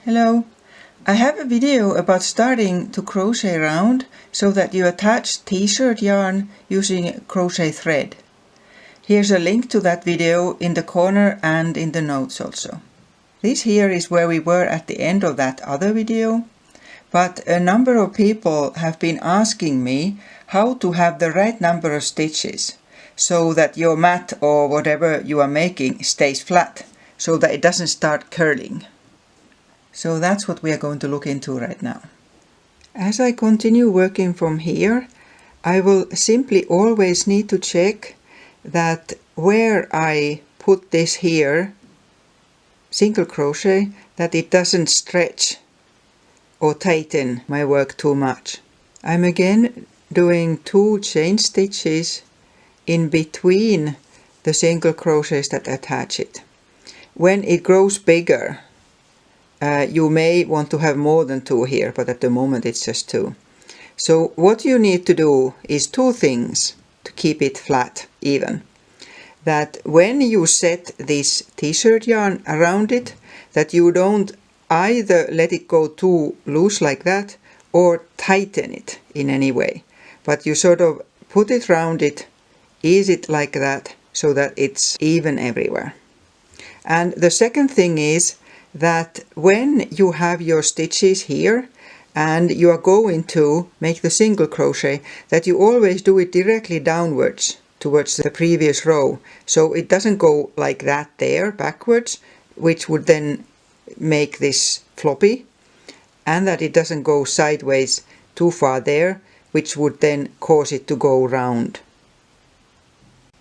Hello! I have a video about starting to crochet round so that you attach t-shirt yarn using crochet thread. Here's a link to that video in the corner and in the notes also. This here is where we were at the end of that other video, but a number of people have been asking me how to have the right number of stitches so that your mat or whatever you are making stays flat, so that it doesn't start curling. So that's what we are going to look into right now. As I continue working from here, I will simply always need to check that where I put this here, single crochet, that it doesn't stretch or tighten my work too much. I'm again doing 2 chain stitches in between the single crochets that attach it. When it grows bigger, you may want to have more than 2 here, but at the moment it's just 2. So what you need to do is 2 things to keep it flat, even. That when you set this t-shirt yarn around it, that you don't either let it go too loose like that or tighten it in any way. But you sort of put it round it, ease it like that, so that it's even everywhere. And the second thing is that when you have your stitches here and you are going to make the single crochet, that you always do it directly downwards towards the previous row, so it doesn't go like that there backwards, which would then make this floppy, and that it doesn't go sideways too far there, which would then cause it to go round.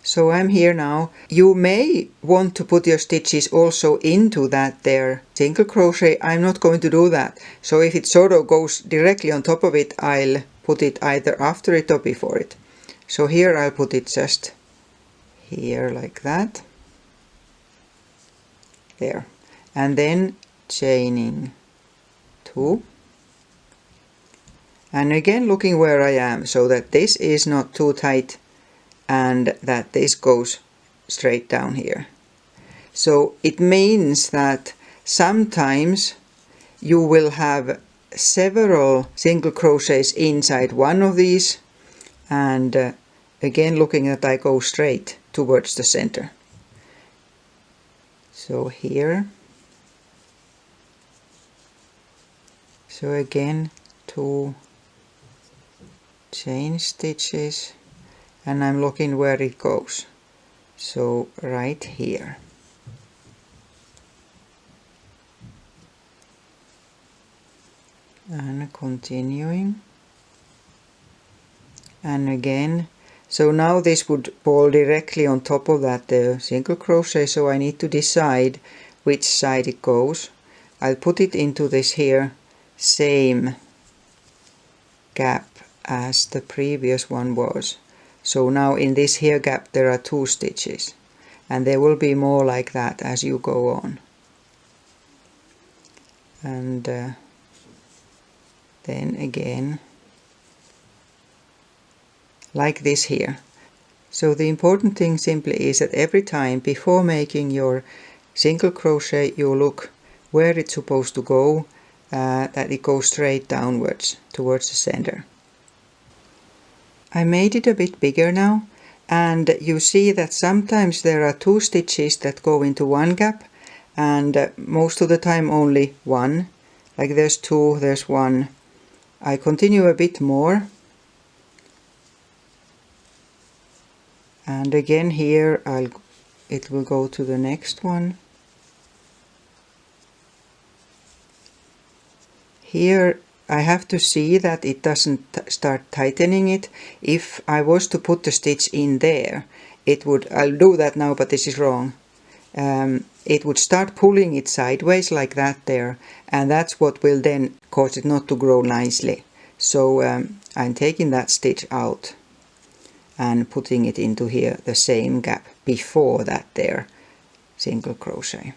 So I'm here now. You may want to put your stitches also into that there single crochet. I'm not going to do that. So if it sort of goes directly on top of it, I'll put it either after it or before it. So here I'll put it just here like that. There. And then chaining 2. And again looking where I am so that this is not too tight and that this goes straight down here. So it means that sometimes you will have several single crochets inside one of these, and again looking that I go straight towards the center. So here, so again 2 chain stitches, and I'm looking where it goes, so right here. And continuing, and again, so now this would fall directly on top of that single crochet, so I need to decide which side it goes. I'll put it into this here same gap as the previous one was. So now in this here gap there are 2 stitches, and there will be more like that as you go on. And then again like this here. So the important thing simply is that every time before making your single crochet you look where it's supposed to go, that it goes straight downwards towards the center. I made it a bit bigger now, and you see that sometimes there are 2 stitches that go into one gap, and most of the time only 1. Like there's 2, there's 1. I continue a bit more, and again here it will go to the next one. Here I have to see that it doesn't start tightening it. If I was to put the stitch in there, it would, I'll do that now, but this is wrong. It would start pulling it sideways like that there, and that's what will then cause it not to grow nicely. So I'm taking that stitch out and putting it into here, the same gap before that there single crochet.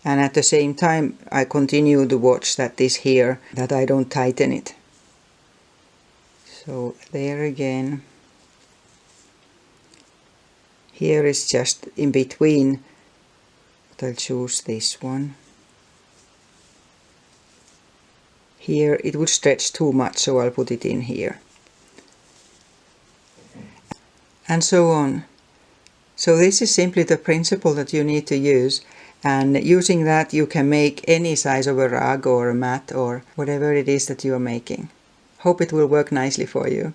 And at the same time I continue to watch that this here, that I don't tighten it. So there again. Here is just in between I'll choose this one. Here it would stretch too much, so I'll put it in here. And so on. So this is simply the principle that you need to use, and using that you can make any size of a rug or a mat or whatever it is that you are making. Hope it will work nicely for you.